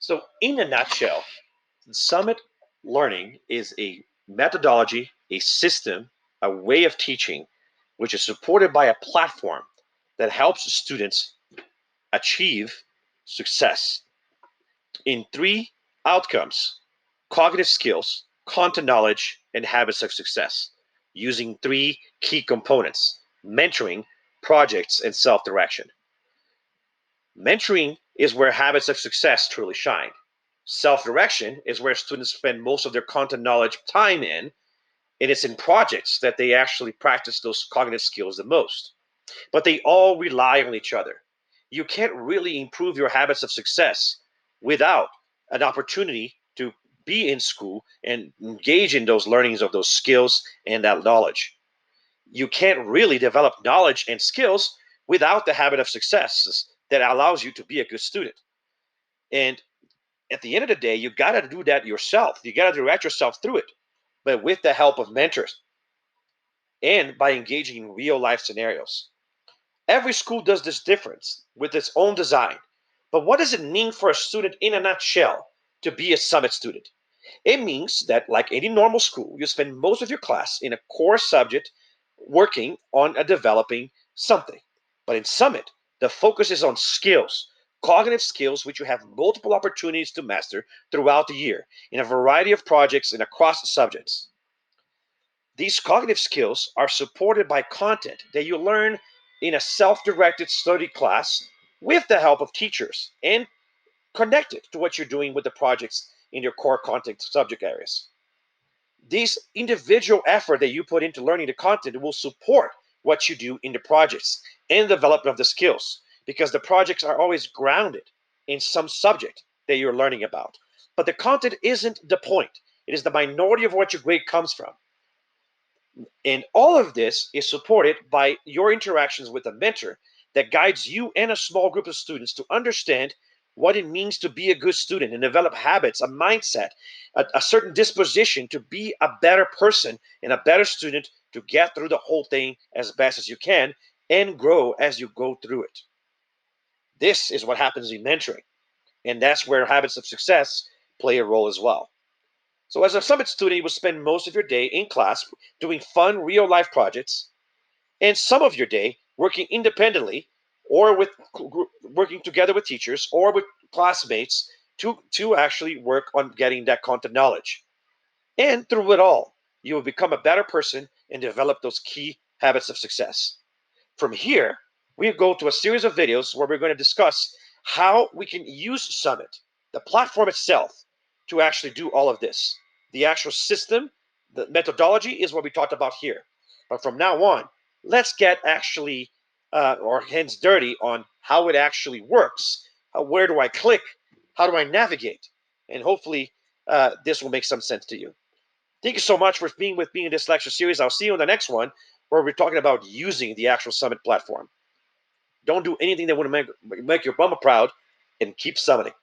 So, in a nutshell, Summit Learning is a methodology, a system, a way of teaching, which is supported by a platform that helps students achieve success in three outcomes: cognitive skills, content knowledge, and habits of success, using three key components: mentoring, projects, and self direction. Mentoring is where habits of success truly shine. Self direction is where students spend most of their content knowledge time in, and it's in projects that they actually practice those cognitive skills the most. But they all rely on each other. You can't really improve your habits of success without an opportunity to be in school and engage in those learnings of those skills and that knowledge. You can't really develop knowledge and skills without the habit of success that allows you to be a good student. And at the end of the day, you got to do that yourself. You got to direct yourself through it, but with the help of mentors and by engaging in real life scenarios. Every school does this difference with its own design. But what does it mean for a student in a nutshell to be a Summit student? It means that, like any normal school, you spend most of your class in a core subject working on a developing something. But in Summit, the focus is on skills, cognitive skills, which you have multiple opportunities to master throughout the year in a variety of projects and across subjects. These cognitive skills are supported by content that you learn in a self directed study class with the help of teachers and connected to what you're doing with the projects in your core content subject areas. These individual effort that you put into learning the content will support what you do in the projects and the development of the skills because the projects are always grounded in some subject that you're learning about. But the content isn't the point. It is the minority of what your grade comes from. And all of this is supported by your interactions with a mentor that guides you and a small group of students to understand what it means to be a good student and develop habits, a mindset, a certain disposition to be a better person and a better student to get through the whole thing as best as you can and grow as you go through it. This is what happens in mentoring. And that's where habits of success play a role as well. So, as a Summit student, you will spend most of your day in class doing fun real life projects and some of your day working independently or working together with teachers or with classmates to actually work on getting that content knowledge. And through it all, you will become a better person and develop those key habits of success. From here, we go to a series of videos where we're going to discuss how we can use Summit, the platform itself, to actually do all of this. The actual system, the methodology is what we talked about here. But from now on, let's get actually our hands dirty on how it actually works. Where do I click? How do I navigate? And hopefully, this will make some sense to you. Thank you so much for being with me in this lecture series. I'll see you in the next one where we're talking about using the actual Summit platform. Don't do anything that would make your bummer proud and keep summiting.